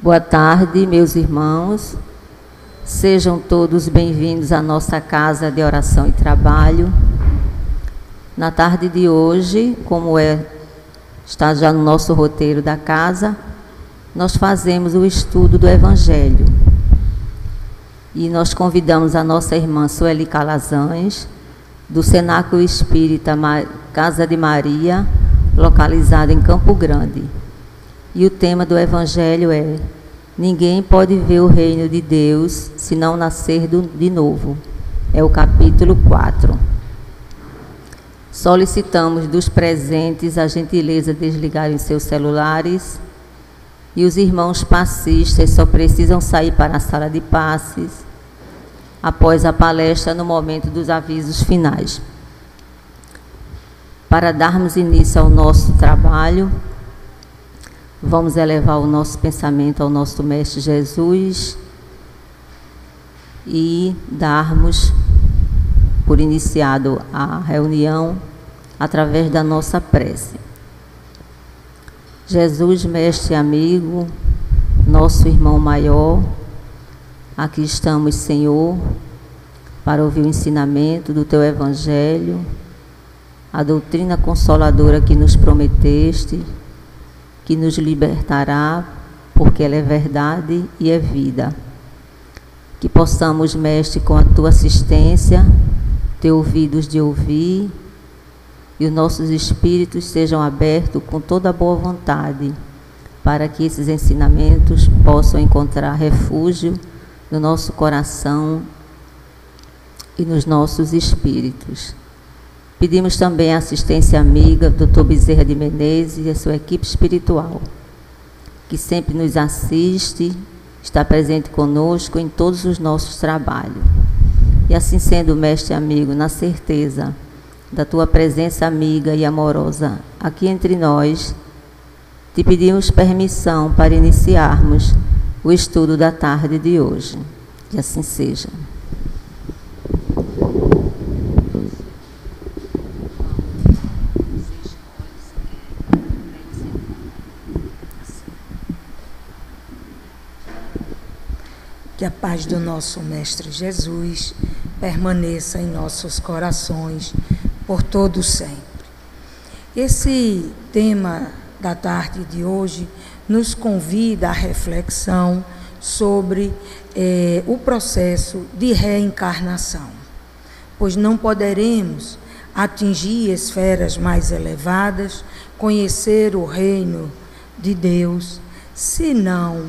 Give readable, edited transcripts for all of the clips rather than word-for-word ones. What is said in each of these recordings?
Boa tarde, meus irmãos. Sejam todos bem-vindos à nossa casa de oração e trabalho. Na tarde de hoje, como está já no nosso roteiro da casa, nós fazemos o estudo do Evangelho. E nós convidamos a nossa irmã Sueli Calazans, do Cenáculo Espírita Casa de Maria, localizada em Campo Grande. E o tema do Evangelho é: ninguém pode ver o reino de Deus se não nascer de novo. É o capítulo 4. Solicitamos dos presentes a gentileza de desligarem seus celulares, e os irmãos passistas só precisam sair para a sala de passes após a palestra, no momento dos avisos finais. Para darmos início ao nosso trabalho, vamos elevar o nosso pensamento ao nosso Mestre Jesus e darmos por iniciado a reunião através da nossa prece. Jesus, Mestre amigo, nosso irmão maior, aqui estamos, Senhor, para ouvir o ensinamento do Teu Evangelho, a doutrina consoladora que nos prometeste, que nos libertará, porque ela é verdade e é vida. Que possamos, Mestre, com a Tua assistência, ter ouvidos de ouvir, e os nossos espíritos sejam abertos com toda a boa vontade, para que esses ensinamentos possam encontrar refúgio no nosso coração e nos nossos espíritos. Pedimos também a assistência amiga do Dr. Bezerra de Menezes e a sua equipe espiritual, que sempre nos assiste, está presente conosco em todos os nossos trabalhos. E assim sendo, Mestre amigo, na certeza da Tua presença amiga e amorosa aqui entre nós, te pedimos permissão para iniciarmos o estudo da tarde de hoje. Que assim seja. Que a paz do nosso Mestre Jesus permaneça em nossos corações por todo sempre. Esse tema da tarde de hoje nos convida à reflexão sobre o processo de reencarnação, pois não poderemos atingir esferas mais elevadas, conhecer o reino de Deus, se não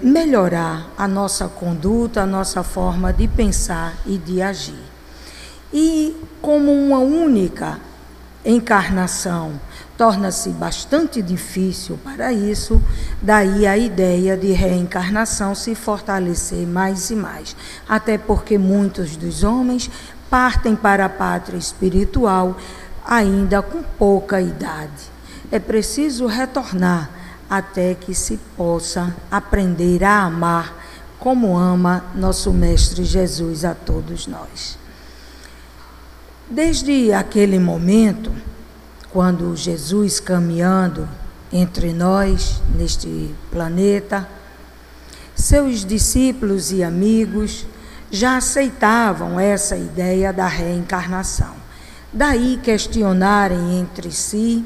melhorar a nossa conduta, a nossa forma de pensar e de agir. E como uma única encarnação torna-se bastante difícil para isso, daí a ideia de reencarnação se fortalecer mais e mais, até porque muitos dos homens partem para a pátria espiritual ainda com pouca idade. É preciso retornar até que se possa aprender a amar como ama nosso Mestre Jesus a todos nós. Desde aquele momento, quando Jesus caminhando entre nós, neste planeta, seus discípulos e amigos já aceitavam essa ideia da reencarnação. Daí questionarem entre si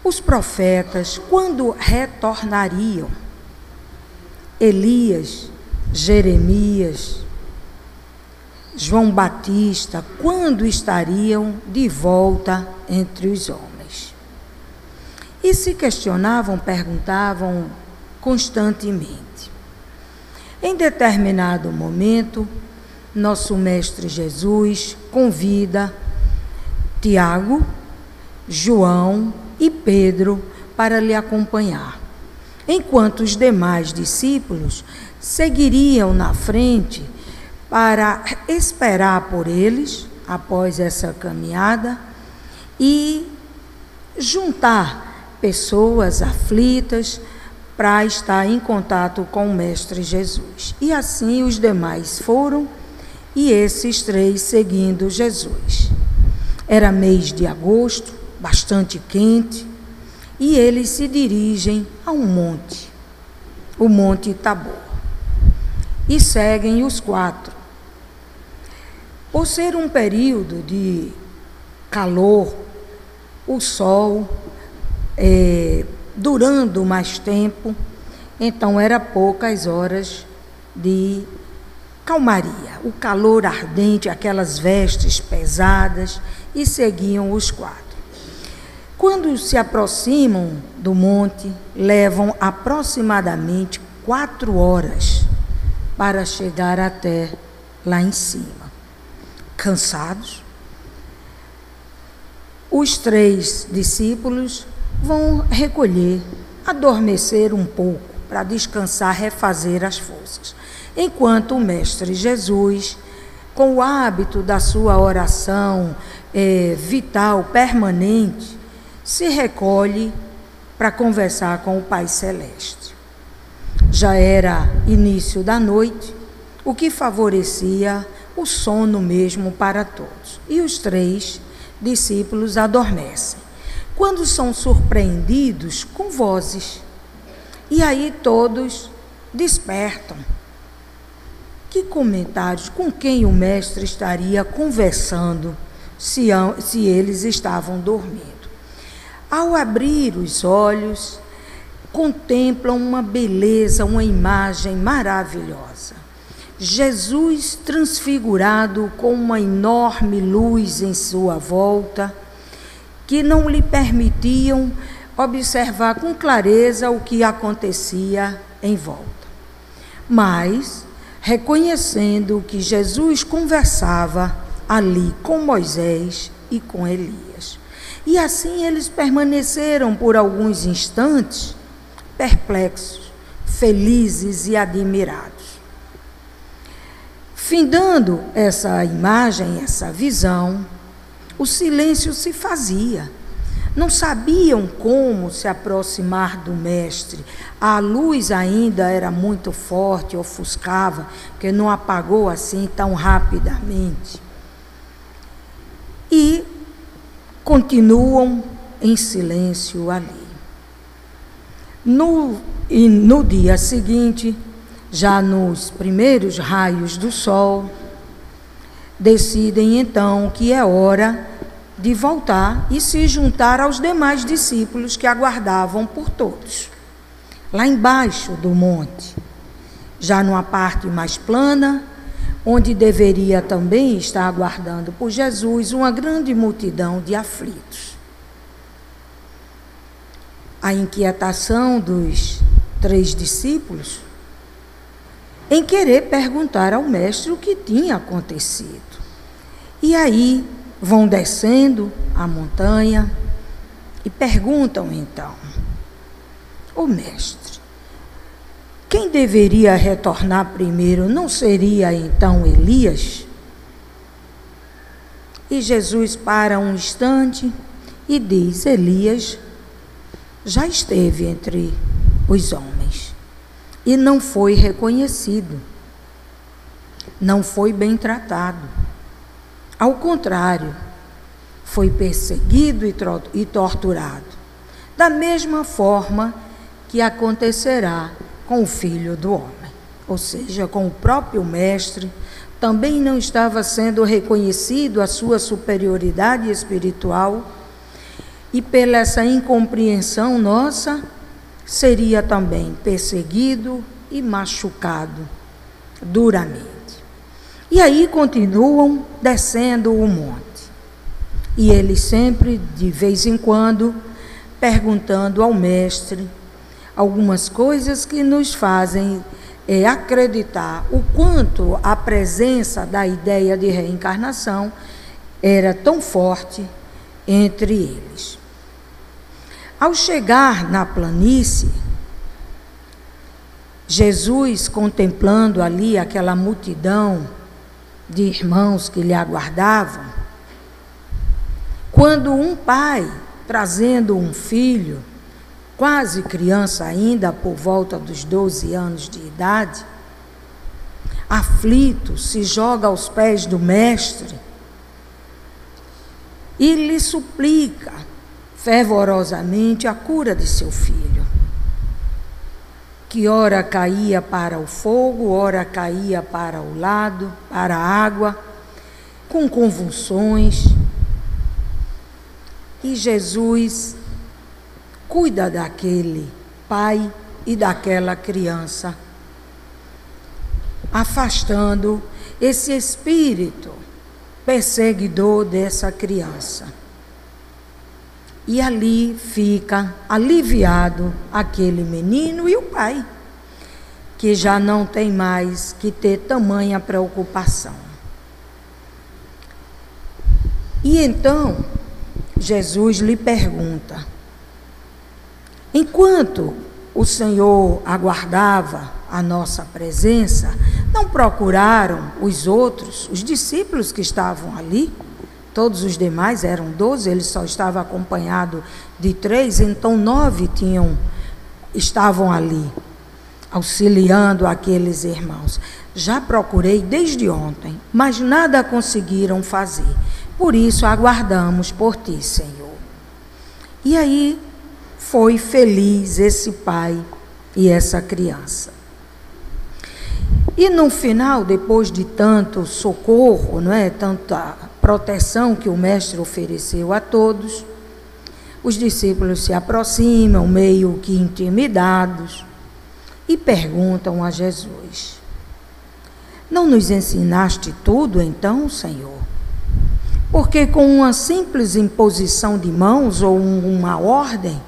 os profetas quando retornariam. Elias, Jeremias, João Batista, quando estariam de volta entre os homens. E se questionavam, perguntavam constantemente. Em determinado momento, nosso Mestre Jesus convida Tiago, João e Pedro para lhe acompanhar, enquanto os demais discípulos seguiriam na frente para esperar por eles, após essa caminhada, e juntar pessoas aflitas para estar em contato com o Mestre Jesus. E assim os demais foram, e esses três seguindo Jesus. Era mês de agosto, bastante quente, e eles se dirigem a um monte. o Monte Tabor. E seguem os 4. Por ser um período de calor, o sol durando mais tempo, então era poucas horas de calmaria. O calor ardente, aquelas vestes pesadas, e seguiam os 4. Quando se aproximam do monte, levam aproximadamente 4 horas para chegar até lá em cima. Cansados, os 3 discípulos vão recolher, adormecer um pouco, para descansar, refazer as forças. Enquanto o Mestre Jesus, com o hábito da sua oração vital, permanente, se recolhe para conversar com o Pai Celeste. Já era início da noite, o que favorecia o sono mesmo para todos. E os 3 discípulos adormecem, quando são surpreendidos com vozes. E aí todos despertam. Que comentários, com quem o mestre estaria conversando se eles estavam dormindo? Ao abrir os olhos, contemplam uma beleza, uma imagem maravilhosa. Jesus transfigurado com uma enorme luz em sua volta, que não lhe permitiam observar com clareza o que acontecia em volta. Mas, reconhecendo que Jesus conversava ali com Moisés e com Elias. E assim eles permaneceram por alguns instantes, perplexos, felizes e admirados. Findando essa imagem, essa visão, o silêncio se fazia. Não sabiam como se aproximar do mestre. A luz ainda era muito forte, ofuscava, porque não apagou assim tão rapidamente. E continuam em silêncio ali. No dia seguinte, já nos primeiros raios do sol, decidem então que é hora de voltar e se juntar aos demais discípulos que aguardavam por todos. Lá embaixo do monte, já numa parte mais plana, onde deveria também estar aguardando por Jesus uma grande multidão de aflitos. A inquietação dos 3 discípulos em querer perguntar ao mestre o que tinha acontecido. E aí vão descendo a montanha e perguntam então: "Ô mestre, quem deveria retornar primeiro? Não seria então Elias?" E Jesus para um instante e diz: "Elias já esteve entre os homens e não foi reconhecido, não foi bem tratado. Ao contrário, foi perseguido e torturado, da mesma forma que acontecerá com o Filho do Homem." Ou seja, com o próprio mestre, também não estava sendo reconhecido a sua superioridade espiritual, e pela essa incompreensão nossa, seria também perseguido e machucado duramente. E aí continuam descendo o monte. E ele sempre, de vez em quando, perguntando ao mestre algumas coisas que nos fazem acreditar o quanto a presença da ideia de reencarnação era tão forte entre eles. Ao chegar na planície, Jesus, contemplando ali aquela multidão de irmãos que lhe aguardavam, quando um pai, trazendo um filho, quase criança ainda, por volta dos 12 anos de idade, aflito, se joga aos pés do mestre e lhe suplica fervorosamente a cura de seu filho. que ora caía para o fogo, ora caía para o lado, para a água, com convulsões. E Jesus cuida daquele pai e daquela criança, afastando esse espírito perseguidor dessa criança. E ali fica aliviado aquele menino e o pai, que já não tem mais que ter tamanha preocupação. E então, Jesus lhe pergunta: enquanto o Senhor aguardava a nossa presença, não procuraram os outros, os discípulos que estavam ali? Todos os demais eram 12, ele só estava acompanhado de 3, então 9 estavam ali, auxiliando aqueles irmãos. Já procurei desde ontem, mas nada conseguiram fazer. Por isso aguardamos por ti, Senhor. E aí foi feliz esse pai e essa criança. E no final, depois de tanto socorro, não é, tanta proteção que o mestre ofereceu a todos, os discípulos se aproximam, meio que intimidados, e perguntam a Jesus: não nos ensinaste tudo então, Senhor? Porque com uma simples imposição de mãos ou uma ordem,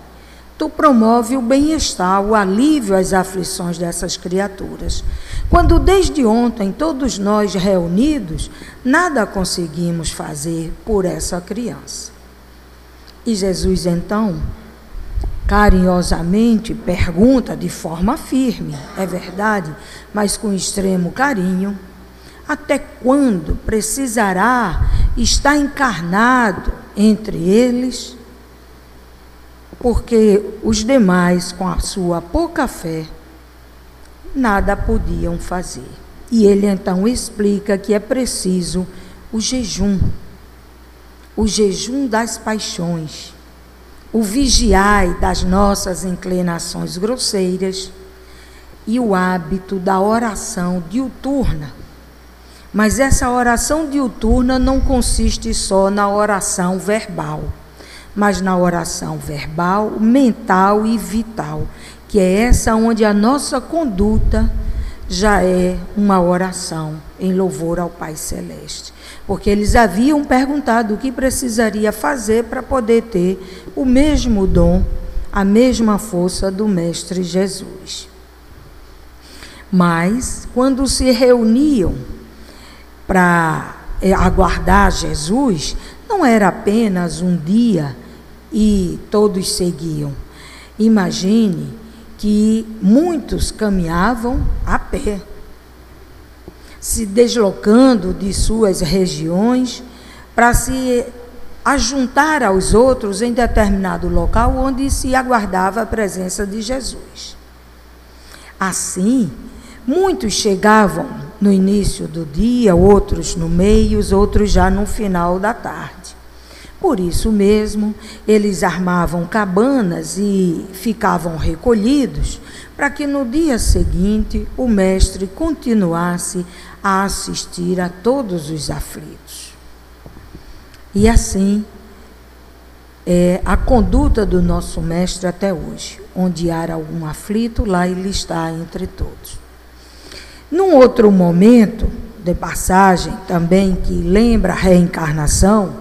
tu promove o bem-estar, o alívio às aflições dessas criaturas. Quando desde ontem todos nós reunidos, nada conseguimos fazer por essa criança. E Jesus então, carinhosamente, pergunta de forma firme, é verdade, mas com extremo carinho: até quando precisará estar encarnado entre eles? Porque os demais, com a sua pouca fé, nada podiam fazer. E ele então explica que é preciso o jejum das paixões, o vigiai das nossas inclinações grosseiras e o hábito da oração diuturna. Mas essa oração diuturna não consiste só na oração verbal, mas na oração verbal, mental e vital, que é essa onde a nossa conduta já é uma oração em louvor ao Pai Celeste. Porque eles haviam perguntado o que precisaria fazer para poder ter o mesmo dom, a mesma força do Mestre Jesus. Mas, quando se reuniam para aguardar Jesus, não era apenas um dia e todos seguiam. Imagine que muitos caminhavam a pé, se deslocando de suas regiões para se ajuntar aos outros em determinado local onde se aguardava a presença de Jesus. Assim, muitos chegavam no início do dia, outros no meio, os outros já no final da tarde. Por isso mesmo, eles armavam cabanas e ficavam recolhidos para que no dia seguinte o mestre continuasse a assistir a todos os aflitos. E assim é a conduta do nosso mestre até hoje. Onde há algum aflito, lá ele está entre todos. Num outro momento de passagem também que lembra a reencarnação,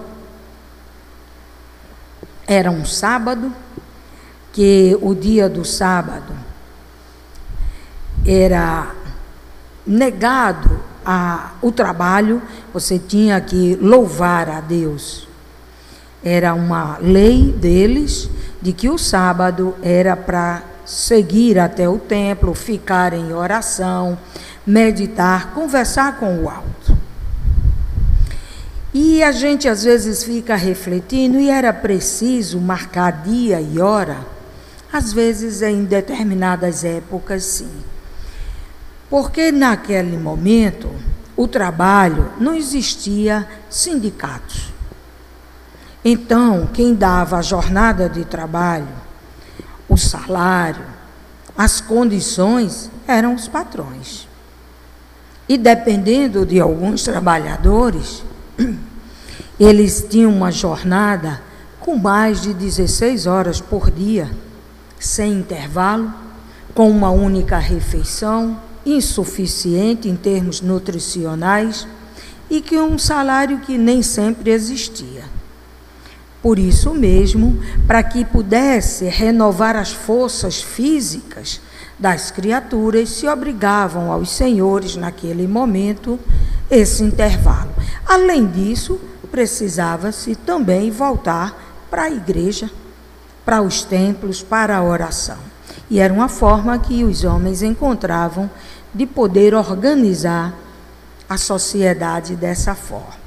era um sábado, que o dia do sábado era negado o trabalho, você tinha que louvar a Deus. Era uma lei deles de que o sábado era para seguir até o templo, ficar em oração, meditar, conversar com o alto. E a gente às vezes fica refletindo, e era preciso marcar dia e hora, às vezes em determinadas épocas sim. Porque naquele momento, o trabalho, não existia sindicatos. Então, quem dava a jornada de trabalho, o salário, as condições eram os patrões. E dependendo de alguns trabalhadores, eles tinham uma jornada com mais de 16 horas por dia, sem intervalo, com uma única refeição, insuficiente em termos nutricionais, e que um salário que nem sempre existia. Por isso mesmo, para que pudesse renovar as forças físicas das criaturas, se obrigavam aos senhores, naquele momento, esse intervalo. Além disso, precisava-se também voltar para a igreja, para os templos, para a oração. E era uma forma que os homens encontravam de poder organizar a sociedade dessa forma.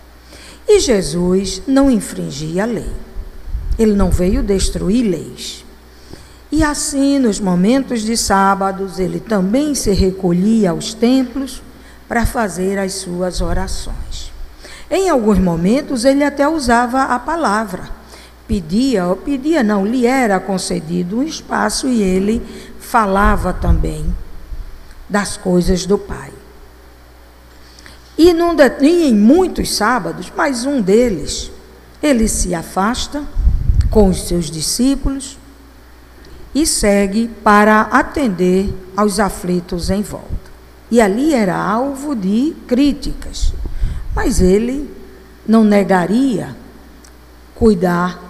E Jesus não infringia a lei. Ele não veio destruir leis. E assim, nos momentos de sábados, ele também se recolhia aos templos para fazer as suas orações. Em alguns momentos, ele até usava a palavra. Lhe era concedido um espaço e ele falava também das coisas do Pai. E em muitos sábados, mas um deles, ele se afasta com os seus discípulos e segue para atender aos aflitos em volta. E ali era alvo de críticas, mas ele não negaria cuidar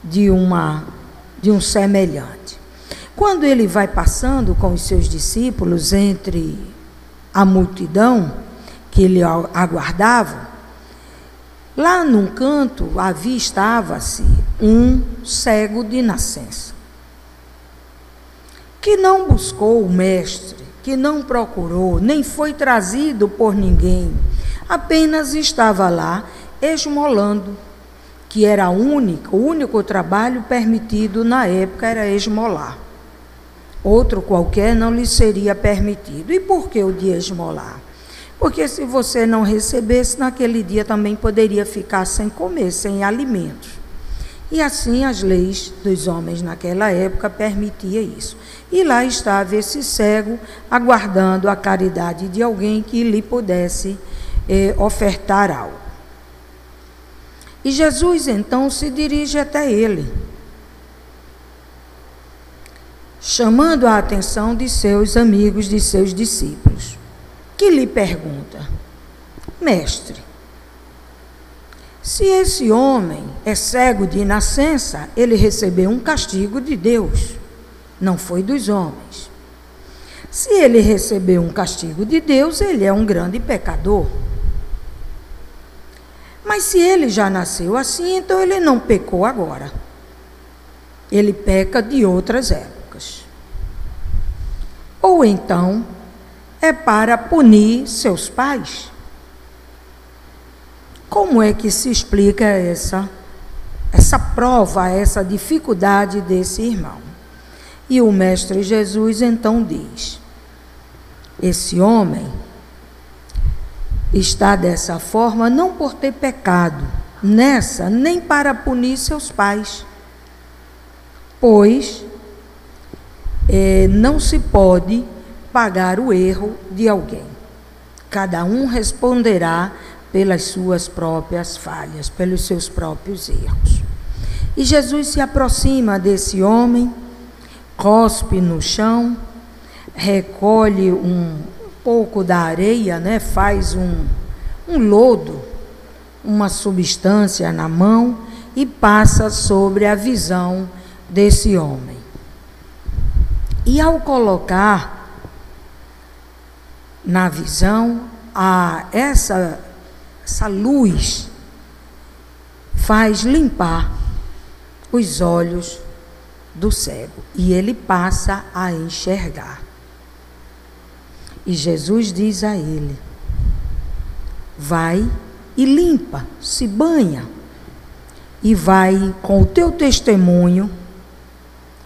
de um semelhante. Quando ele vai passando com os seus discípulos entre a multidão que ele aguardava, lá num canto avistava-se um cego de nascença, que não buscou o mestre, que não procurou, nem foi trazido por ninguém, apenas estava lá esmolando, que era o único trabalho permitido na época era esmolar. Outro qualquer não lhe seria permitido. E por que o de esmolar? Porque se você não recebesse, naquele dia também poderia ficar sem comer, sem alimentos. E assim as leis dos homens naquela época permitiam isso. E lá estava esse cego, aguardando a caridade de alguém que lhe pudesse ofertar algo. E Jesus então se dirige até ele, chamando a atenção de seus amigos, de seus discípulos, que lhe pergunta: mestre, se esse homem é cego de nascença, ele recebeu um castigo de Deus, não foi dos homens. Se ele recebeu um castigo de Deus, ele é um grande pecador. Mas se ele já nasceu assim, então ele não pecou agora. Ele peca de outras épocas. Ou então é para punir seus pais. Como é que se explica essa prova, essa dificuldade desse irmão? E o Mestre Jesus então diz: esse homem está dessa forma não por ter pecado nessa, nem para punir seus pais, pois não se pode pagar o erro de alguém. Cada um responderá pelas suas próprias falhas, pelos seus próprios erros. E Jesus se aproxima desse homem, cospe no chão, recolhe um pouco da areia, faz um lodo, uma substância na mão e passa sobre a visão desse homem. E ao colocar na visão essa luz, faz limpar os olhos do cego e ele passa a enxergar. E Jesus diz a ele: vai e limpa, se banha, e vai com o teu testemunho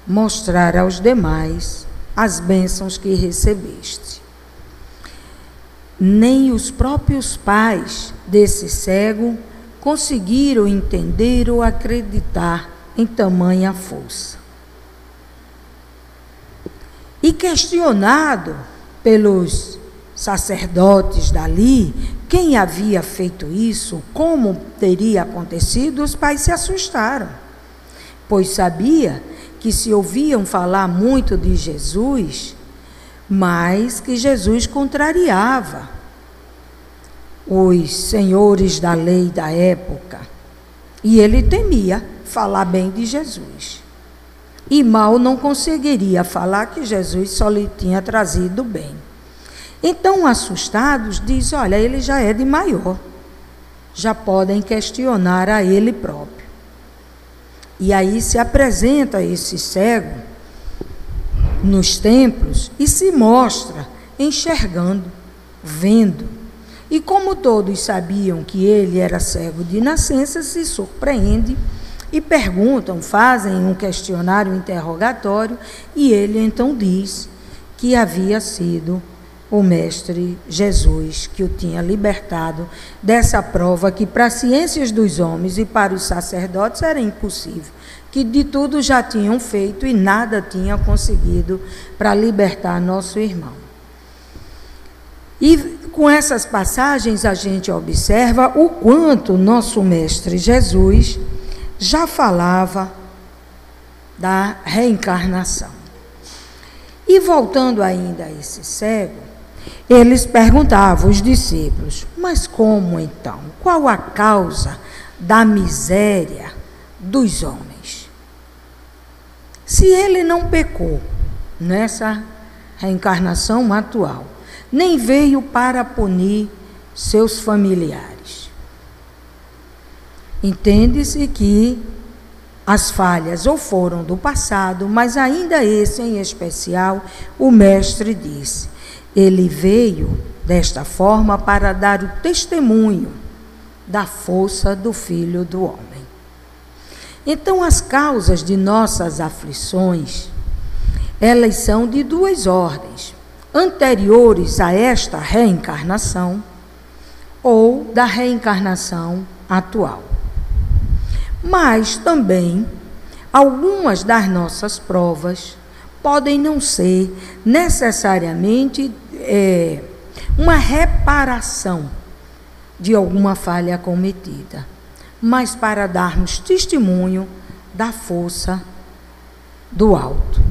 mostrar aos demais as bênçãos que recebeste. Nem os próprios pais desse cego conseguiram entender ou acreditar em tamanha força. E questionado pelos sacerdotes dali, quem havia feito isso, como teria acontecido, os pais se assustaram, pois sabia que se ouviam falar muito de Jesus, mas que Jesus contrariava os senhores da lei da época, e ele temia falar bem de Jesus. E mal não conseguiria falar que Jesus só lhe tinha trazido bem. Então, assustados, diz: olha, ele já é de maior, já podem questionar a ele próprio. E aí se apresenta esse cego nos templos e se mostra enxergando, vendo. E como todos sabiam que ele era cego de nascença, se surpreende e perguntam, fazem um questionário, um interrogatório, e ele então diz que havia sido o Mestre Jesus que o tinha libertado dessa prova que para as ciências dos homens e para os sacerdotes era impossível, que de tudo já tinham feito e nada tinha conseguido para libertar nosso irmão. E com essas passagens a gente observa o quanto nosso Mestre Jesus já falava da reencarnação. E voltando ainda a esse cego, eles perguntavam, os discípulos: mas como então? Qual a causa da miséria dos homens? Se ele não pecou nessa reencarnação atual, nem veio para punir seus familiares. Entende-se que as falhas ou foram do passado, mas ainda esse em especial, o Mestre disse, ele veio desta forma para dar o testemunho da força do Filho do Homem. Então, as causas de nossas aflições, elas são de duas ordens, anteriores a esta reencarnação ou da reencarnação atual. Mas também, algumas das nossas provas podem não ser necessariamente uma reparação de alguma falha cometida, mas para darmos testemunho da força do alto.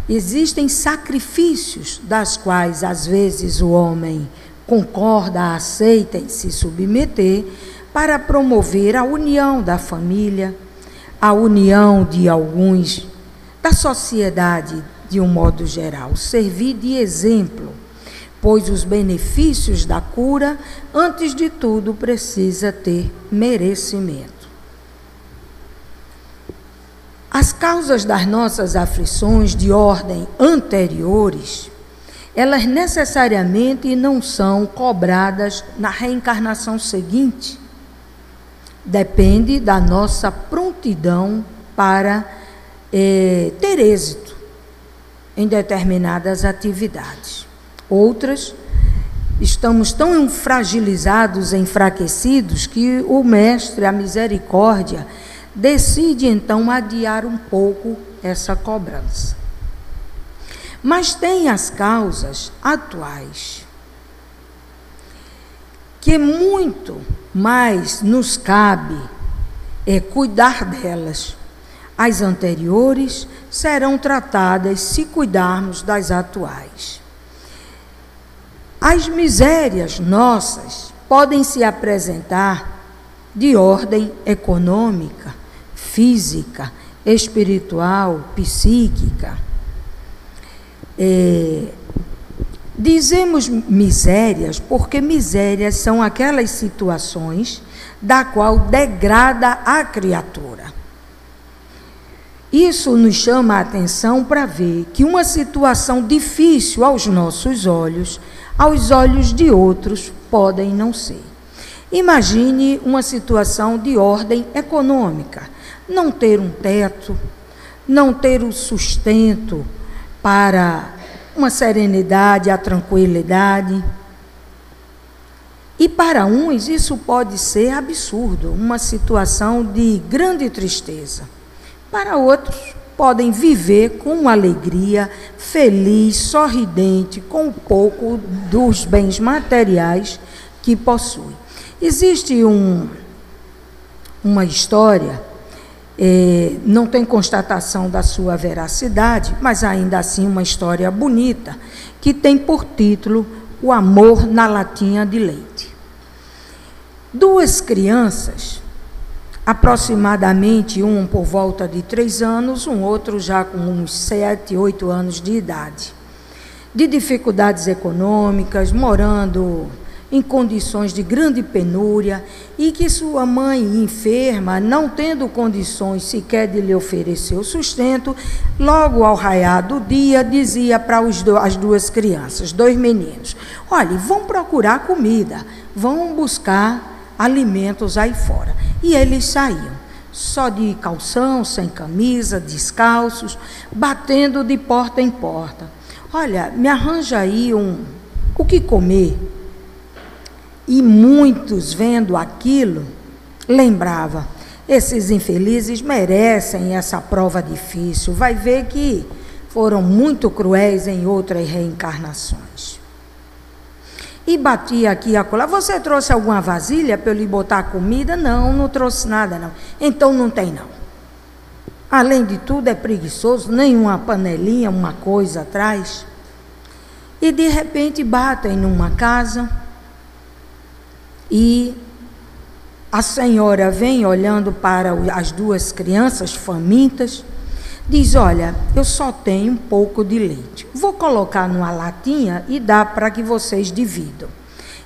Existem sacrifícios das quais às vezes o homem concorda, aceita e se submeter para promover a união da família, a união de alguns, da sociedade de um modo geral, servir de exemplo, pois os benefícios da cura, antes de tudo, precisa ter merecimento. As causas das nossas aflições de ordem anteriores, elas necessariamente não são cobradas na reencarnação seguinte. Depende da nossa prontidão para ter êxito em determinadas atividades. Outras, estamos tão fragilizados, enfraquecidos, que o Mestre, a misericórdia, decide então adiar um pouco essa cobrança. Mas tem as causas atuais, que muito mais nos cabe cuidar delas. As anteriores serão tratadas se cuidarmos das atuais. As misérias nossas podem se apresentar de ordem econômica, física, espiritual, psíquica. Dizemos misérias porque misérias são aquelas situações da qual degrada a criatura. Isso nos chama a atenção para ver que uma situação difícil aos nossos olhos, aos olhos de outros, podem não ser. Imagine uma situação de ordem econômica, não ter um teto, não ter o sustento para uma serenidade, a tranquilidade. E para uns isso pode ser absurdo, uma situação de grande tristeza. Para outros podem viver com alegria, feliz, sorridente, com um pouco dos bens materiais que possuem. Existe uma história, não tem constatação da sua veracidade, mas ainda assim uma história bonita, que tem por título O Amor na Latinha de Leite. Duas crianças, aproximadamente um por volta de 3 anos, um outro já com uns 7, 8 anos de idade, de dificuldades econômicas, morando em condições de grande penúria, e que sua mãe, enferma, não tendo condições sequer de lhe oferecer o sustento, logo ao raiar do dia, dizia para as duas crianças, 2 meninos: olhe, vão procurar comida, vão buscar alimentos aí fora. E eles saíam, só de calção, sem camisa, descalços, batendo de porta em porta. Olha, me arranja aí o que comer. E muitos, vendo aquilo, lembravam: esses infelizes merecem essa prova difícil, vai ver que foram muito cruéis em outras reencarnações. E batia aqui e acolá: você trouxe alguma vasilha para eu lhe botar comida? Não, não trouxe nada não. Então não tem não. Além de tudo é preguiçoso, nem uma panelinha, uma coisa atrás. E de repente batem numa casa e a senhora vem olhando para as duas crianças famintas, diz: olha, eu só tenho um pouco de leite, vou colocar numa latinha e dar para que vocês dividam.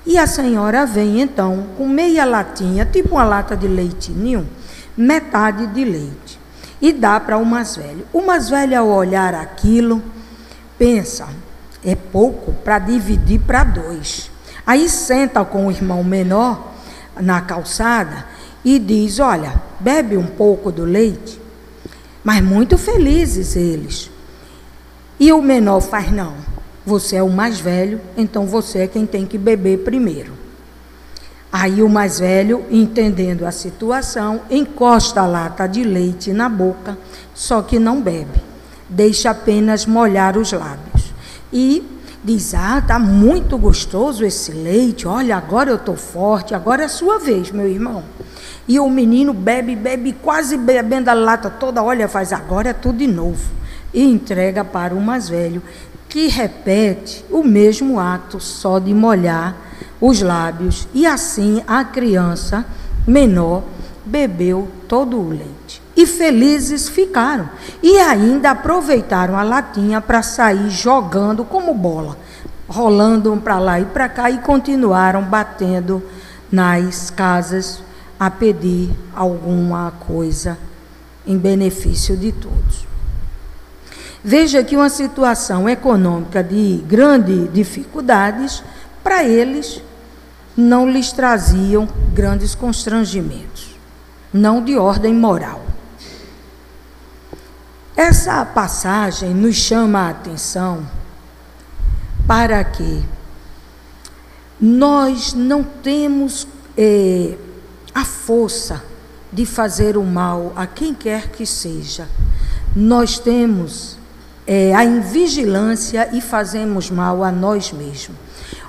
E a senhora vem então com meia latinha, tipo uma lata de leite ninho, metade de leite, e dá para o mais velho. O mais velho, ao olhar aquilo, pensa: é pouco para dividir para 2. Aí senta com o irmão menor na calçada e diz: olha, bebe um pouco do leite. Mas muito felizes eles. E o menor faz: não, você é o mais velho, então você é quem tem que beber primeiro. Aí o mais velho, entendendo a situação, encosta a lata de leite na boca, só que não bebe, deixa apenas molhar os lábios. E diz: ah, está muito gostoso esse leite, olha, agora eu estou forte, agora é a sua vez, meu irmão. E o menino bebe, quase bebendo a lata toda, olha, faz: agora é tudo de novo. E entrega para o mais velho, que repete o mesmo ato, só de molhar os lábios. E assim a criança menor bebeu todo o leite. E felizes ficaram. E ainda aproveitaram a latinha para sair jogando como bola, rolando para lá e para cá, e continuaram batendo nas casas a pedir alguma coisa em benefício de todos. Veja que uma situação econômica de grandes dificuldades, para eles, não lhes traziam grandes constrangimentos, não de ordem moral. Essa passagem nos chama a atenção para que nós não temos a força de fazer o mal a quem quer que seja. Nós temos a invigilância e fazemos mal a nós mesmos.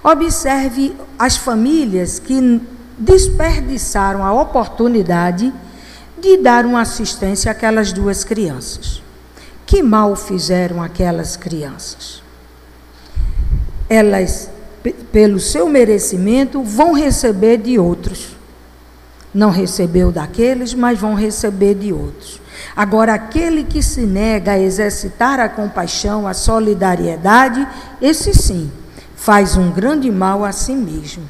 Observe as famílias que desperdiçaram a oportunidade de dar uma assistência àquelas duas crianças. Que mal fizeram aquelas crianças? Elas, pelo seu merecimento, vão receber de outros. Não recebeu daqueles, mas vão receber de outros. Agora, aquele que se nega a exercitar a compaixão, a solidariedade, esse sim, faz um grande mal a si mesmo,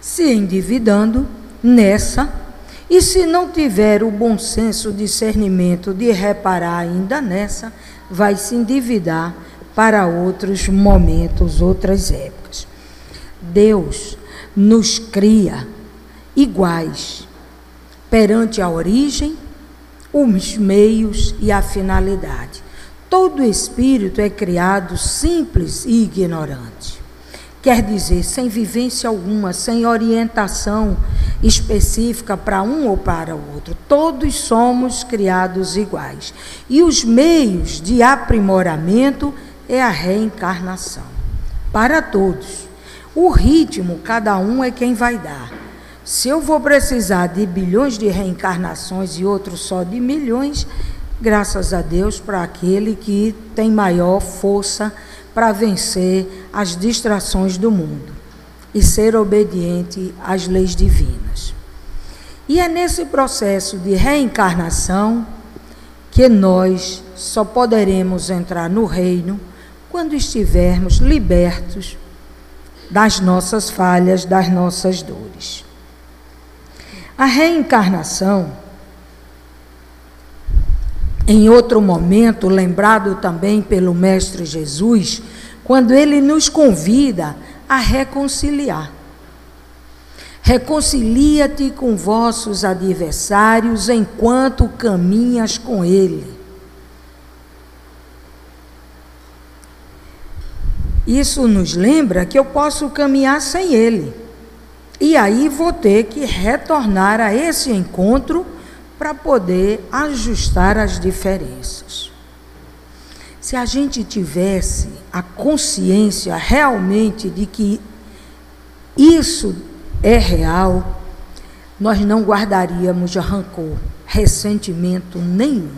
se endividando nessa, e se não tiver o bom senso, discernimento de reparar ainda nessa, vai se endividar para outros momentos, outras épocas. Deus nos cria iguais perante a origem, os meios e a finalidade. Todo espírito é criado simples e ignorante. quer dizer, sem vivência alguma, sem orientação específica para um ou para o outro. Todos somos criados iguais. E os meios de aprimoramento é a reencarnação. Para todos. O ritmo, cada um é quem vai dar. Se eu vou precisar de bilhões de reencarnações e outros só de milhões, graças a Deus para aquele que tem maior força para vencer as distrações do mundo e ser obediente às leis divinas. E é nesse processo de reencarnação que nós só poderemos entrar no reino quando estivermos libertos das nossas falhas, das nossas dores. A reencarnação, em outro momento, lembrado também pelo Mestre Jesus, quando ele nos convida a reconciliar. Reconcilia-te com vossos adversários enquanto caminhas com ele. Isso nos lembra que eu posso caminhar sem ele. E aí vou ter que retornar a esse encontro para poder ajustar as diferenças. Se a gente tivesse a consciência realmente de que isso é real, nós não guardaríamos rancor, ressentimento nenhum.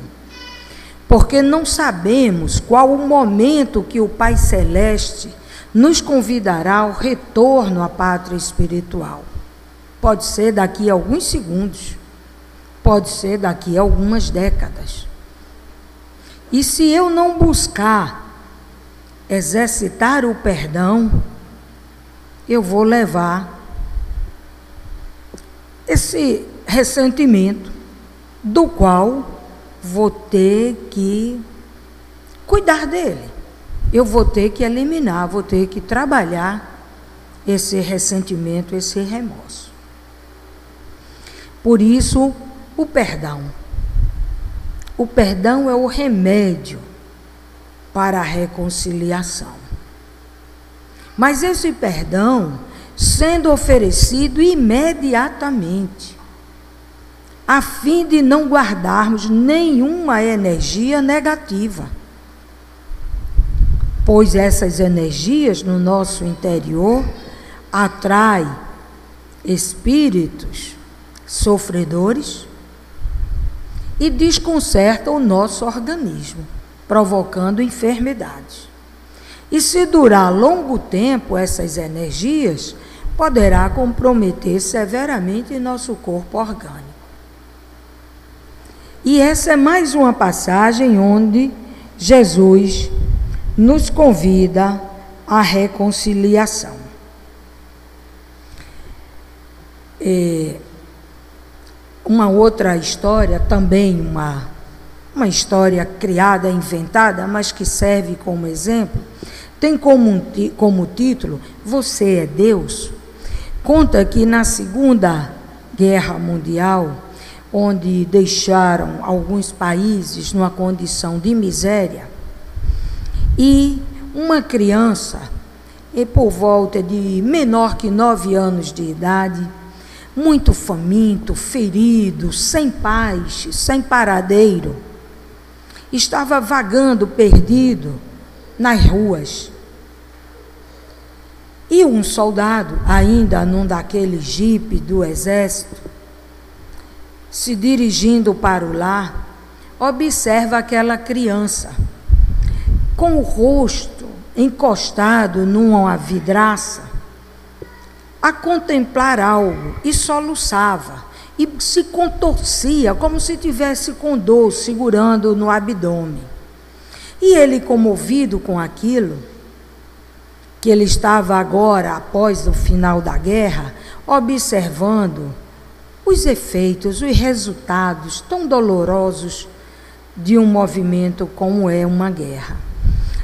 Porque não sabemos qual o momento que o Pai Celeste nos convidará ao retorno à pátria espiritual. Pode ser daqui a alguns segundos, pode ser daqui a algumas décadas. E se eu não buscar exercitar o perdão, eu vou levar esse ressentimento, do qual vou ter que cuidar dele. Eu vou ter que eliminar, vou ter que trabalhar esse ressentimento, esse remorso. Por isso, o perdão. O perdão é o remédio para a reconciliação. Mas esse perdão sendo oferecido imediatamente, a fim de não guardarmos nenhuma energia negativa, pois essas energias no nosso interior atraem espíritos sofredores e desconcertam o nosso organismo, provocando enfermidades. E se durar longo tempo essas energias, poderá comprometer severamente nosso corpo orgânico. E essa é mais uma passagem onde Jesus nos convida à reconciliação. Uma outra história, também uma história criada, inventada, mas que serve como exemplo, tem como título Você é Deus. Conta que na Segunda Guerra Mundial, onde deixaram alguns países numa condição de miséria, e uma criança, por volta de menor que 9 anos de idade, muito faminto, ferido, sem paz, sem paradeiro, estava vagando perdido nas ruas. E um soldado, ainda num daquele jipe do exército, se dirigindo para o lar, observa aquela criança com o rosto encostado numa vidraça, a contemplar algo, e soluçava, e se contorcia como se tivesse com dor, segurando no abdômen. E ele, comovido com aquilo, que ele estava agora, após o final da guerra, observando os efeitos, os resultados tão dolorosos de um movimento como é uma guerra.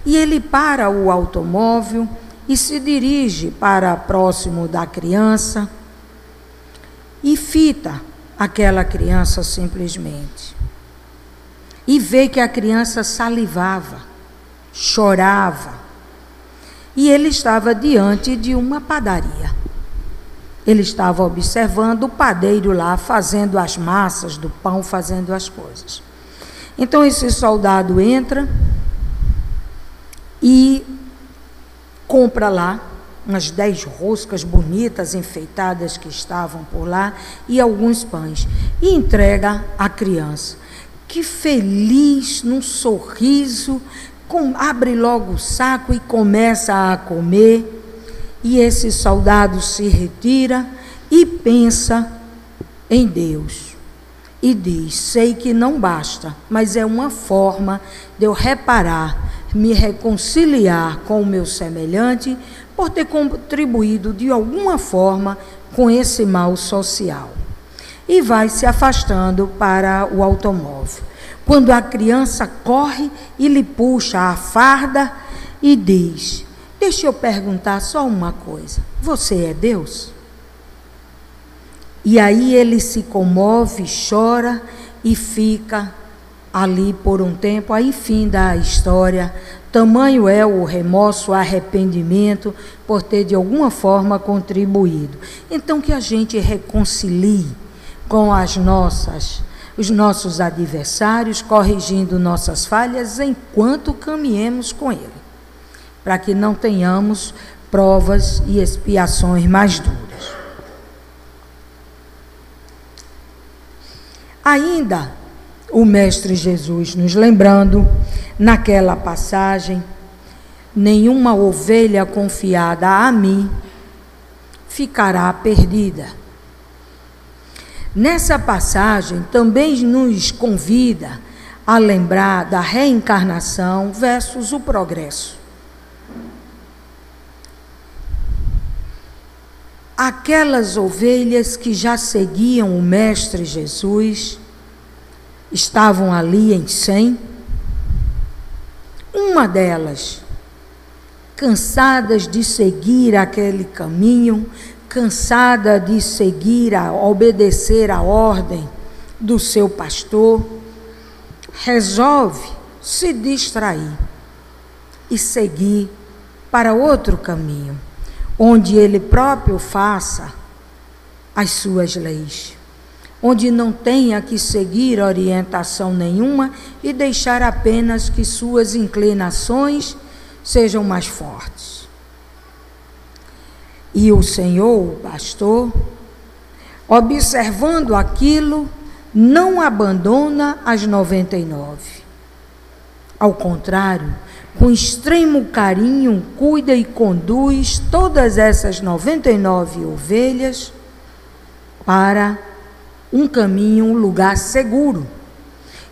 E ele para o automóvel e se dirige para próximo da criança e fita aquela criança simplesmente. E vê que a criança salivava, chorava. e ele estava diante de uma padaria. Ele estava observando o padeiro lá fazendo as massas do pão, fazendo as coisas. Então esse soldado entra e compra lá umas 10 roscas bonitas, enfeitadas que estavam por lá, e alguns pães, e entrega à criança, que feliz, num sorriso, abre logo o saco e começa a comer. E esse soldado se retira e pensa em Deus e diz: sei que não basta, mas é uma forma de eu reparar, me reconciliar com o meu semelhante por ter contribuído de alguma forma com esse mal social. E vai se afastando para o automóvel. Quando a criança corre e lhe puxa a farda e diz: deixa eu perguntar só uma coisa, você é Deus? E aí ele se comove, chora e fica ali por um tempo. Aí fim da história. Tamanho é o remorso, o arrependimento por ter de alguma forma contribuído. Então que a gente reconcilie com os nossos adversários, corrigindo nossas falhas enquanto caminhemos com ele, para que não tenhamos provas e expiações mais duras. Ainda o Mestre Jesus nos lembrando, naquela passagem: nenhuma ovelha confiada a mim ficará perdida. Nessa passagem também nos convida a lembrar da reencarnação versus o progresso. Aquelas ovelhas que já seguiam o Mestre Jesus, estavam ali em 100, uma delas, cansadas de seguir aquele caminho, cansada de obedecer a ordem do seu pastor, resolve se distrair e seguir para outro caminho, onde ele próprio faça as suas leis, onde não tenha que seguir orientação nenhuma e deixar apenas que suas inclinações sejam mais fortes. E o Senhor, o pastor, observando aquilo, não abandona as 99. Ao contrário, com extremo carinho, cuida e conduz todas essas 99 ovelhas para um caminho, um lugar seguro.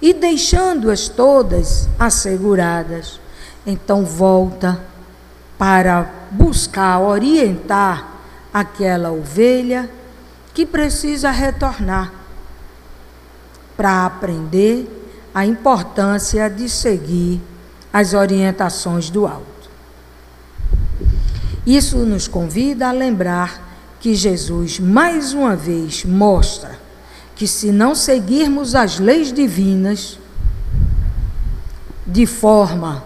E deixando-as todas asseguradas, então volta para buscar, orientar aquela ovelha que precisa retornar, para aprender a importância de seguir as orientações do alto. Isso nos convida a lembrar que Jesus, mais uma vez, mostra que se não seguirmos as leis divinas de forma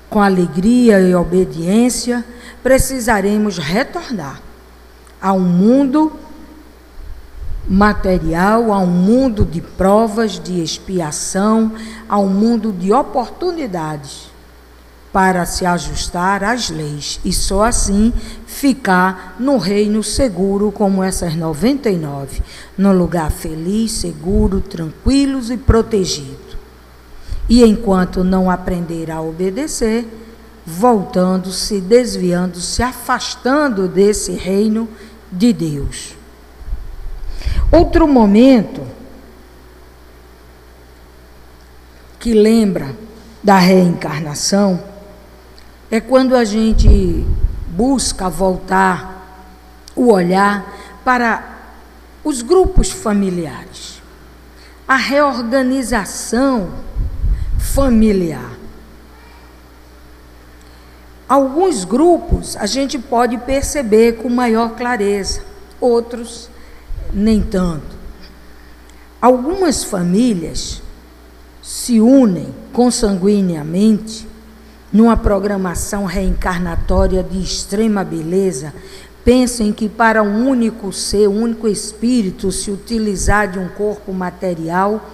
com alegria e obediência, precisaremos retornar a um mundo material, a um mundo de provas, de expiação, a um mundo de oportunidades para se ajustar às leis e só assim ficar no reino seguro como essas 99, num lugar feliz, seguro, tranquilos e protegido. E enquanto não aprender a obedecer, voltando-se, desviando, se afastando desse reino de Deus. Outro momento que lembra da reencarnação é quando a gente busca voltar o olhar para os grupos familiares, a reorganização familiar. Alguns grupos a gente pode perceber com maior clareza, outros nem tanto. Algumas famílias se unem consanguineamente numa programação reencarnatória de extrema beleza, pensem que para um único ser, um único espírito se utilizar de um corpo material,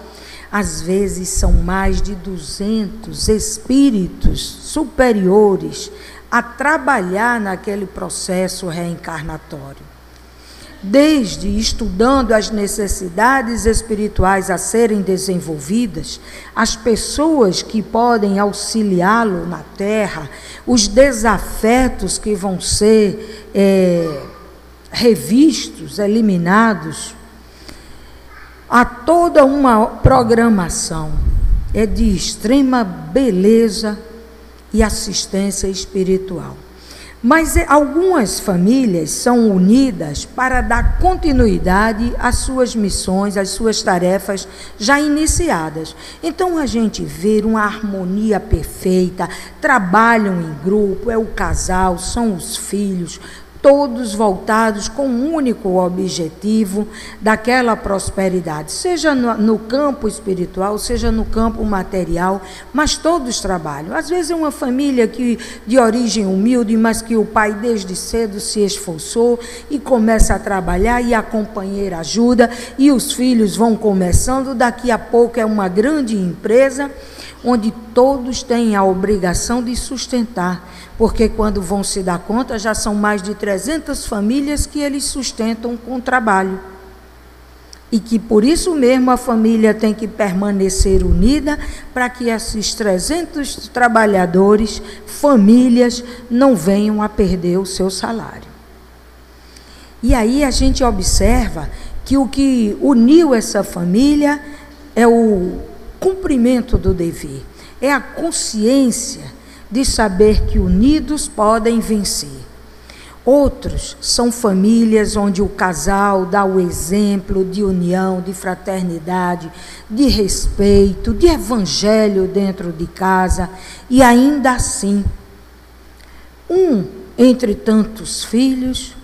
às vezes são mais de 200 espíritos superiores a trabalhar naquele processo reencarnatório. Desde estudando as necessidades espirituais a serem desenvolvidas, as pessoas que podem auxiliá-lo na Terra, os desafetos que vão ser revistos, eliminados, há toda uma programação de extrema beleza e assistência espiritual. Mas algumas famílias são unidas para dar continuidade às suas missões, às suas tarefas já iniciadas. Então a gente vê uma harmonia perfeita, trabalham em grupo, é o casal, são os filhos, todos voltados com um único objetivo daquela prosperidade, seja no campo espiritual, seja no campo material, mas todos trabalham. Às vezes é uma família de origem humilde, mas que o pai desde cedo se esforçou e começa a trabalhar e a companheira ajuda e os filhos vão começando, daqui a pouco é uma grande empresa onde todos têm a obrigação de sustentar, porque quando vão se dar conta, já são mais de 300 famílias que eles sustentam com trabalho. E que por isso mesmo a família tem que permanecer unida para que esses 300 trabalhadores, famílias, não venham a perder o seu salário. E aí a gente observa que o que uniu essa família é o cumprimento do dever, é a consciência de saber que unidos podem vencer. Outros são famílias onde o casal dá o exemplo de união, de fraternidade, de respeito, de evangelho dentro de casa, e ainda assim, um entre tantos filhos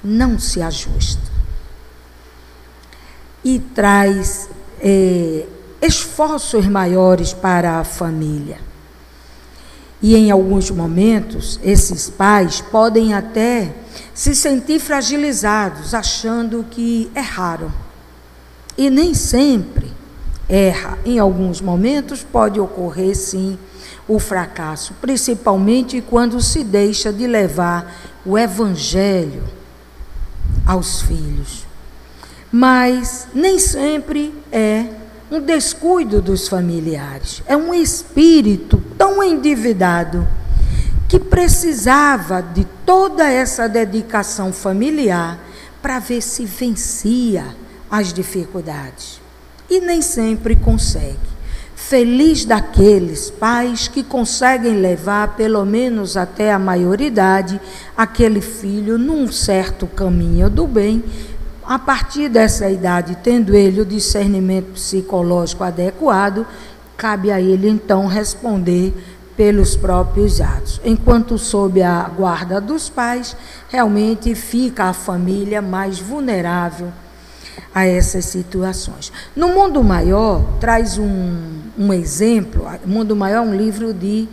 não se ajusta e traz esforços maiores para a família. E em alguns momentos, esses pais podem até se sentir fragilizados, achando que erraram. E nem sempre erra. Em alguns momentos pode ocorrer, sim, o fracasso, principalmente quando se deixa de levar o evangelho aos filhos. Mas nem sempre é um descuido dos familiares, é um espírito tão endividado que precisava de toda essa dedicação familiar para ver se vencia as dificuldades. E nem sempre consegue. Feliz daqueles pais que conseguem levar, pelo menos até a maioridade, aquele filho num certo caminho do bem. A partir dessa idade, tendo ele o discernimento psicológico adequado, cabe a ele então responder pelos próprios atos. Enquanto sob a guarda dos pais, realmente fica a família mais vulnerável a essas situações. No Mundo Maior, traz um exemplo. O Mundo Maior é um livro de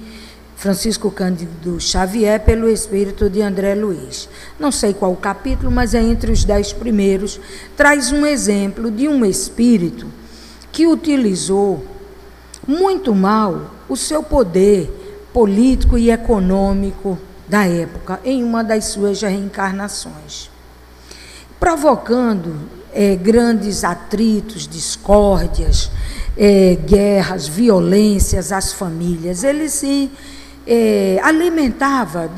Francisco Cândido Xavier, pelo espírito de André Luiz. Não sei qual o capítulo, mas é entre os 10 primeiros. Traz um exemplo de um espírito que utilizou muito mal o seu poder político e econômico da época, em uma das suas reencarnações, provocando grandes atritos, discórdias, guerras, violências às famílias. Ele se alimentava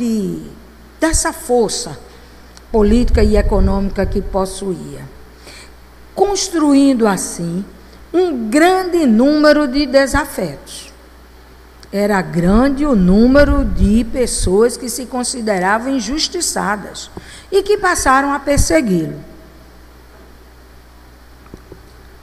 dessa força política e econômica que possuía, construindo assim um grande número de desafetos. Era grande o número de pessoas que se consideravam injustiçadas e que passaram a persegui-lo.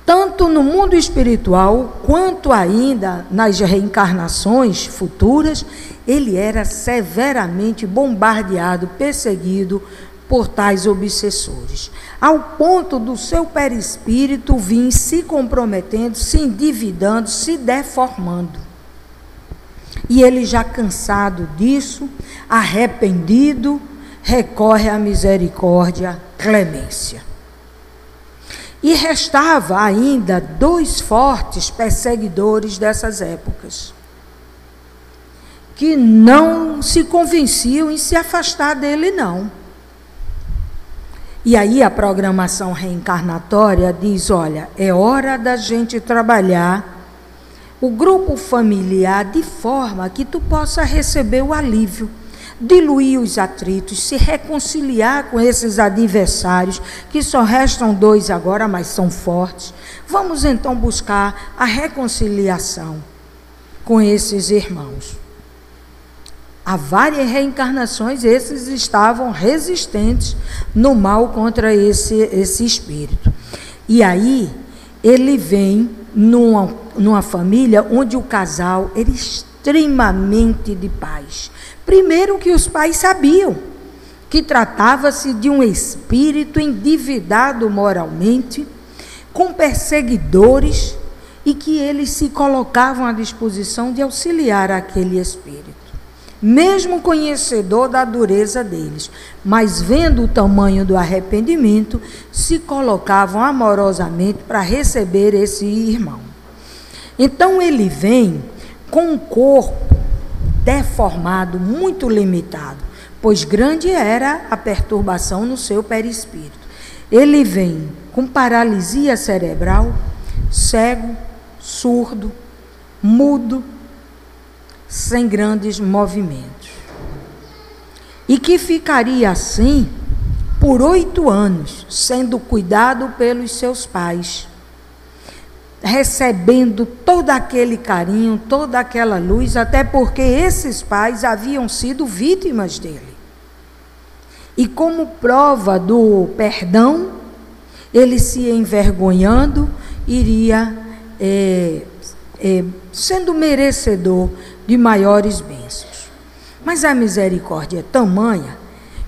Tanto no mundo espiritual, quanto ainda nas reencarnações futuras, ele era severamente bombardeado, perseguido por tais obsessores, ao ponto do seu perispírito vir se comprometendo, se endividando, se deformando. E ele, já cansado disso, arrependido, recorre à misericórdia, clemência. E restava ainda 2 fortes perseguidores dessas épocas, que não se convenciam em se afastar dele, não. E aí a programação reencarnatória diz: olha, é hora da gente trabalhar o grupo familiar de forma que tu possa receber o alívio, diluir os atritos, se reconciliar com esses adversários, que só restam 2 agora, mas são fortes. Vamos então buscar a reconciliação com esses irmãos. Há várias reencarnações, esses estavam resistentes no mal contra esse espírito. E aí, ele vem numa família onde o casal era extremamente de paz. Primeiro, que os pais sabiam que tratava-se de um espírito endividado moralmente, com perseguidores, e que eles se colocavam à disposição de auxiliar aquele espírito, mesmo conhecedor da dureza deles, mas vendo o tamanho do arrependimento, se colocavam amorosamente para receber esse irmão. Então ele vem com um corpo deformado, muito limitado, pois grande era a perturbação no seu perispírito. Ele vem com paralisia cerebral, cego, surdo, mudo, sem grandes movimentos. E que ficaria assim por 8 anos, sendo cuidado pelos seus pais, recebendo todo aquele carinho, toda aquela luz, até porque esses pais haviam sido vítimas dele. E como prova do perdão, ele, se envergonhando, iria sendo merecedor de maiores bênçãos. Mas a misericórdia é tamanha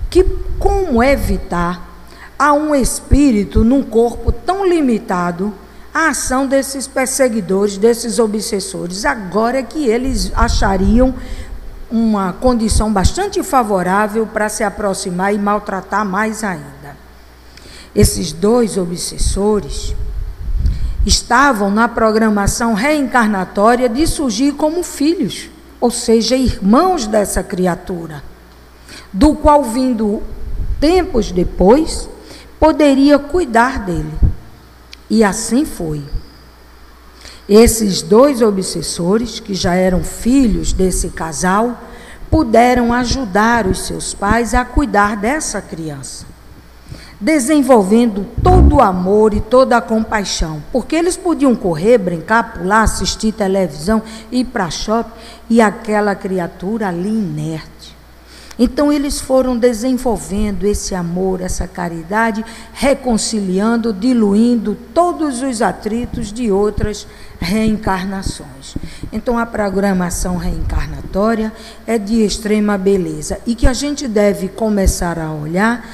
que, como evitar a um espírito num corpo tão limitado a ação desses perseguidores, desses obsessores? Agora é que eles achariam uma condição bastante favorável para se aproximar e maltratar mais ainda. Esses 2 obsessores estavam na programação reencarnatória de surgir como filhos, ou seja, irmãos dessa criatura, do qual, vindo tempos depois, poderia cuidar dele. E assim foi. Esses 2 obsessores, que já eram filhos desse casal, puderam ajudar os seus pais a cuidar dessa criança, desenvolvendo todo o amor e toda a compaixão, porque eles podiam correr, brincar, pular, assistir televisão, ir para shopping, e aquela criatura ali inerte. Então eles foram desenvolvendo esse amor, essa caridade, reconciliando, diluindo todos os atritos de outras reencarnações. Então a programação reencarnatória é de extrema beleza, e que a gente deve começar a olhar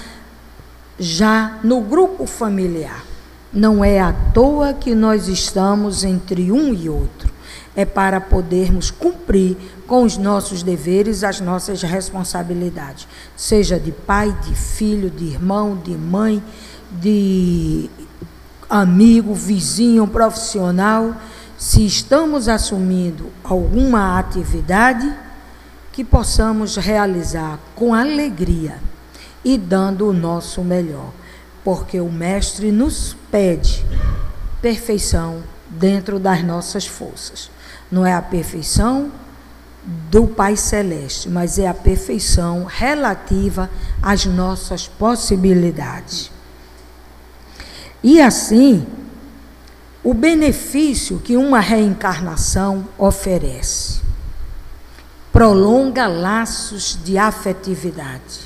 já no grupo familiar. Não é à toa que nós estamos entre um e outro. É para podermos cumprir com os nossos deveres, as nossas responsabilidades, seja de pai, de filho, de irmão, de mãe, de amigo, vizinho, profissional. Se estamos assumindo alguma atividade, que possamos realizar com alegria e dando o nosso melhor, porque o Mestre nos pede perfeição dentro das nossas forças. Não é a perfeição do Pai Celeste, mas é a perfeição relativa às nossas possibilidades. E assim, o benefício que uma reencarnação oferece: prolonga laços de afetividade.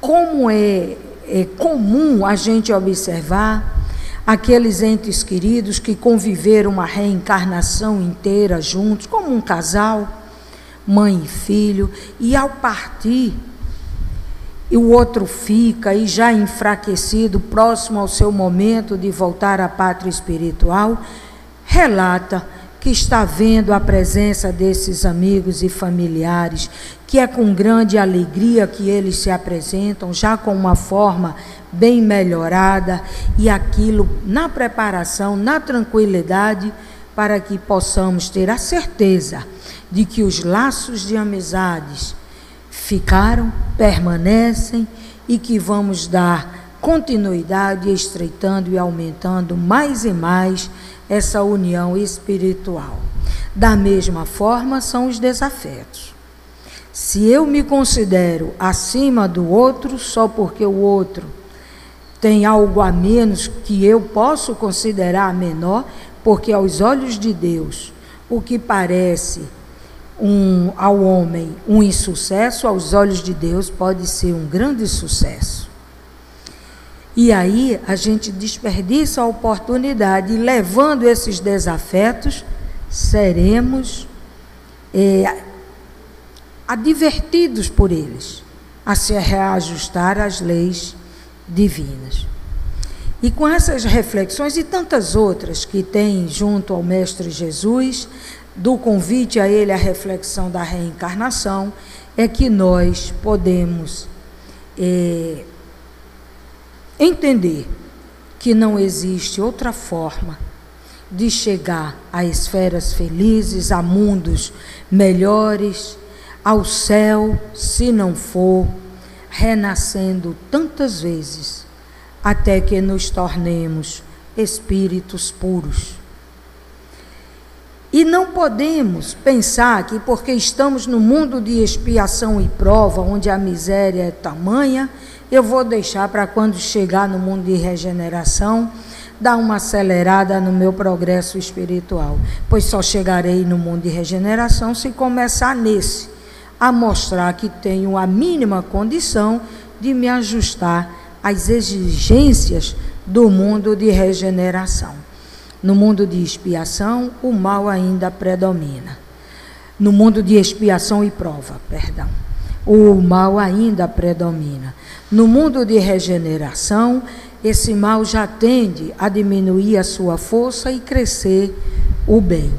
Como é comum a gente observar aqueles entes queridos que conviveram uma reencarnação inteira juntos, como um casal, mãe e filho, e ao partir, e o outro fica, e já enfraquecido, próximo ao seu momento de voltar à pátria espiritual, relata que está vendo a presença desses amigos e familiares, que é com grande alegria que eles se apresentam, já com uma forma bem melhorada, e aquilo na preparação, na tranquilidade, para que possamos ter a certeza de que os laços de amizades ficaram, permanecem, e que vamos dar continuidade, estreitando e aumentando mais e mais essa união espiritual. Da mesma forma são os desafetos. Se eu me considero acima do outro só porque o outro tem algo a menos que eu posso considerar menor, porque aos olhos de Deus o que parece ao homem um insucesso, aos olhos de Deus pode ser um grande sucesso. E aí a gente desperdiça a oportunidade, e levando esses desafetos, seremos advertidos por eles a se reajustar às leis divinas. E com essas reflexões e tantas outras que tem junto ao Mestre Jesus, do convite a ele à reflexão da reencarnação, é que nós podemos entender que não existe outra forma de chegar a esferas felizes, a mundos melhores, ao céu, se não for renascendo tantas vezes, até que nos tornemos espíritos puros. E não podemos pensar que porque estamos no mundo de expiação e prova, onde a miséria é tamanha, eu vou deixar para quando chegar no mundo de regeneração, dar uma acelerada no meu progresso espiritual. Pois só chegarei no mundo de regeneração se começar nesse, a mostrar que tenho a mínima condição de me ajustar às exigências do mundo de regeneração. No mundo de expiação, o mal ainda predomina. No mundo de expiação e prova, perdão, o mal ainda predomina. No mundo de regeneração, esse mal já tende a diminuir a sua força e crescer o bem.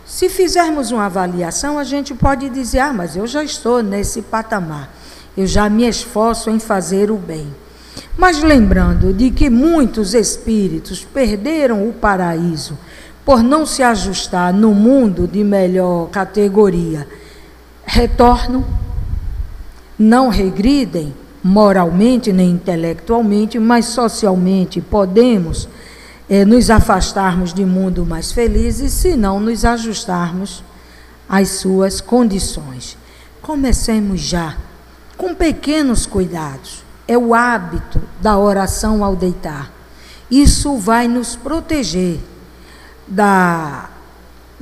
Se fizermos uma avaliação, a gente pode dizer, mas eu já estou nesse patamar, eu já me esforço em fazer o bem. Mas lembrando de que muitos espíritos perderam o paraíso por não se ajustar no mundo de melhor categoria, retornam, não regridem moralmente nem intelectualmente, mas socialmente podemos nos afastarmos de mundo mais felizes se não nos ajustarmos às suas condições. Comecemos já com pequenos cuidados. É o hábito da oração ao deitar. Isso vai nos proteger da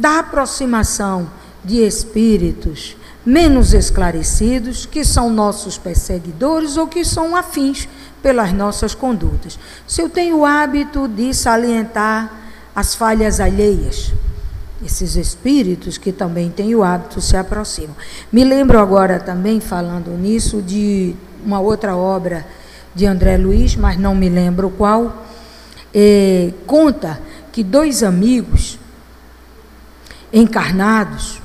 aproximação de espíritos menos esclarecidos, que são nossos perseguidores ou que são afins pelas nossas condutas. Se eu tenho o hábito de salientar as falhas alheias, esses espíritos que também têm o hábito se aproximam. Me lembro agora também, falando nisso, de uma outra obra de André Luiz, mas não me lembro qual, conta que dois amigos encarnados,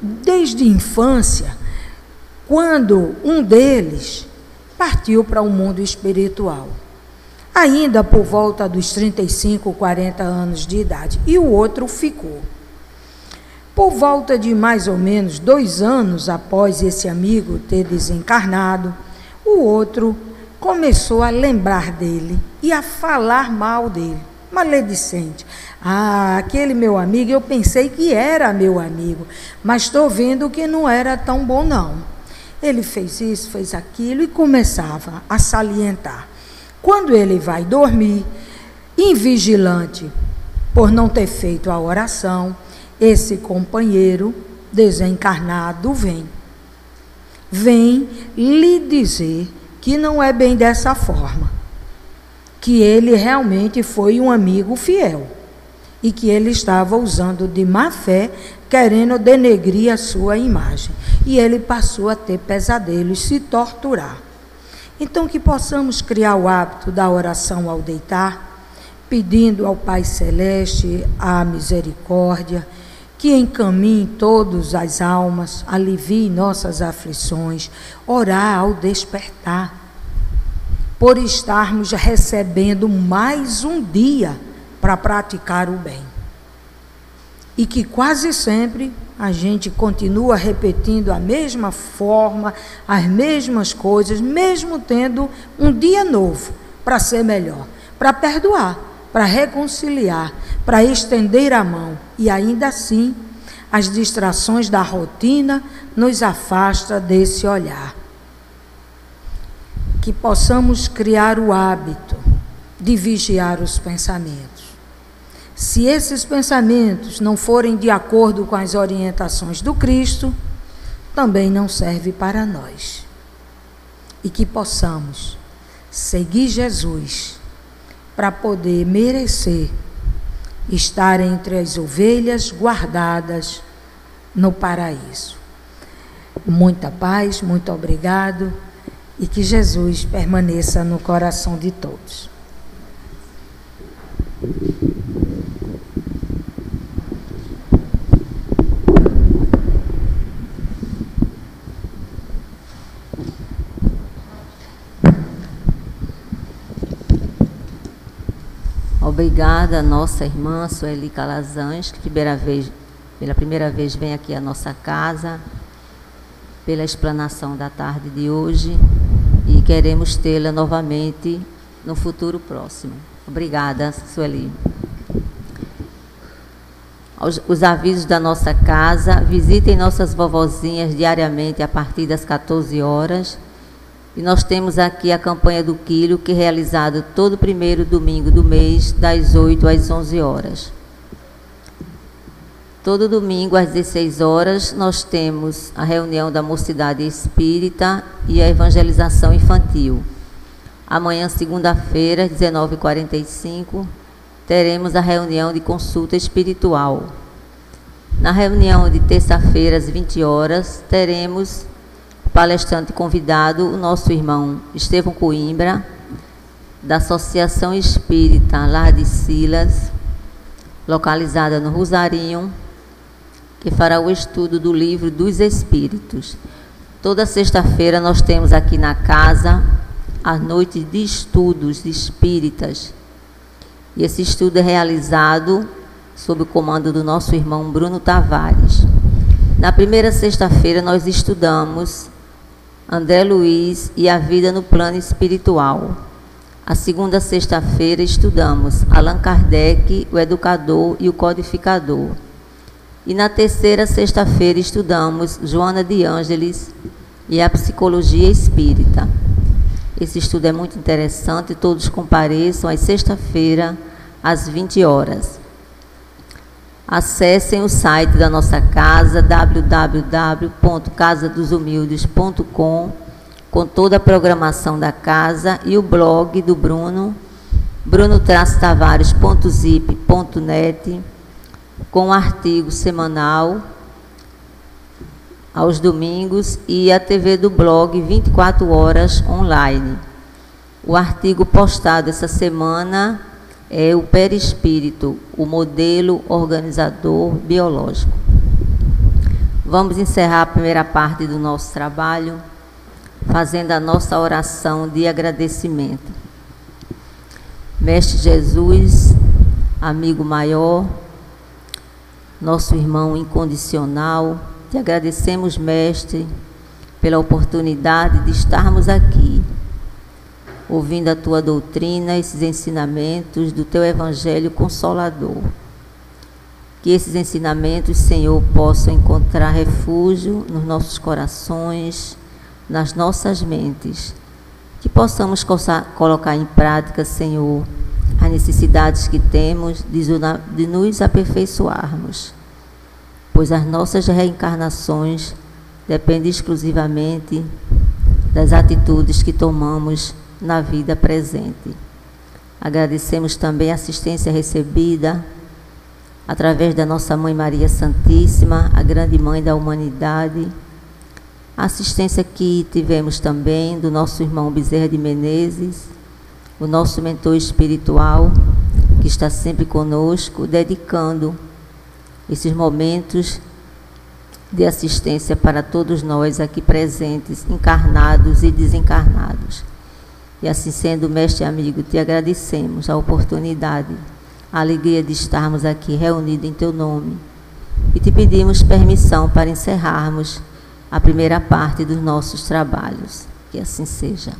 desde a infância, quando um deles partiu para o mundo espiritual, ainda por volta dos 35, 40 anos de idade, e o outro ficou. Por volta de mais ou menos 2 anos após esse amigo ter desencarnado, o outro começou a lembrar dele e a falar mal dele, maledicente. Aquele meu amigo, eu pensei que era meu amigo, mas estou vendo que não era tão bom não. Ele fez isso, fez aquilo e começava a salientar. Quando ele vai dormir, invigilante por não ter feito a oração, esse companheiro desencarnado vem lhe dizer que não é bem dessa forma, que ele realmente foi um amigo fiel e que ele estava usando de má fé, querendo denegrir a sua imagem. E ele passou a ter pesadelos, se torturar. Então, que possamos criar o hábito da oração ao deitar, pedindo ao Pai Celeste a misericórdia que encaminhe todas as almas, alivie nossas aflições, orar ao despertar, por estarmos recebendo mais um dia para praticar o bem. E que quase sempre a gente continua repetindo a mesma forma, as mesmas coisas, mesmo tendo um dia novo para ser melhor, para perdoar, para reconciliar, para estender a mão. E ainda assim, as distrações da rotina nos afastam desse olhar. Que possamos criar o hábito de vigiar os pensamentos. Se esses pensamentos não forem de acordo com as orientações do Cristo, também não serve para nós. E que possamos seguir Jesus para poder merecer estar entre as ovelhas guardadas no paraíso. Muita paz, muito obrigado, e que Jesus permaneça no coração de todos. Obrigada a nossa irmã Sueli Calazans, que pela primeira vez vem aqui à nossa casa, pela explanação da tarde de hoje, e queremos tê-la novamente no futuro próximo. Obrigada, Sueli. Os avisos da nossa casa: visitem nossas vovozinhas diariamente a partir das 14 horas. E nós temos aqui a campanha do quilo, que é realizada todo primeiro domingo do mês, das 8 às 11 horas. Todo domingo, às 16 horas, nós temos a reunião da Mocidade Espírita e a evangelização infantil. Amanhã, segunda-feira, às 19h45, teremos a reunião de consulta espiritual. Na reunião de terça-feira, às 20 horas, teremos palestrante convidado, o nosso irmão Estevão Coimbra, da Associação Espírita Lar de Silas, localizada no Rosarinho, que fará o estudo do Livro dos Espíritos. Toda sexta-feira nós temos aqui na casa a noite de estudos espíritas. E esse estudo é realizado sob o comando do nosso irmão Bruno Tavares. Na primeira sexta-feira nós estudamos André Luiz e a vida no plano espiritual. A segunda sexta-feira estudamos Allan Kardec, o educador e o codificador. E na terceira sexta-feira estudamos Joana de Ângeles e a psicologia espírita. Esse estudo é muito interessante, todos compareçam às sexta-feira, às 20 horas. Acessem o site da nossa casa, www.casadosumildes.com, com toda a programação da casa, e o blog do Bruno, bruno-tavares.zip.net, com um artigo semanal aos domingos, e a TV do blog 24 horas online. O artigo postado essa semana é o perispírito, o modelo organizador biológico. Vamos encerrar a primeira parte do nosso trabalho fazendo a nossa oração de agradecimento. Mestre Jesus, amigo maior, nosso irmão incondicional, te agradecemos, Mestre, pela oportunidade de estarmos aqui, ouvindo a tua doutrina, esses ensinamentos do teu Evangelho Consolador. Que esses ensinamentos, Senhor, possam encontrar refúgio nos nossos corações, nas nossas mentes. Que possamos colocar em prática, Senhor, as necessidades que temos de nos aperfeiçoarmos, pois as nossas reencarnações dependem exclusivamente das atitudes que tomamos na vida presente. Agradecemos também a assistência recebida através da nossa Mãe Maria Santíssima, a grande Mãe da humanidade, a assistência que tivemos também do nosso irmão Bezerra de Menezes, o nosso mentor espiritual, que está sempre conosco, dedicando esses momentos de assistência para todos nós aqui presentes, encarnados e desencarnados. E assim sendo, mestre amigo, te agradecemos a oportunidade, a alegria de estarmos aqui reunidos em teu nome. E te pedimos permissão para encerrarmos a primeira parte dos nossos trabalhos. Que assim seja.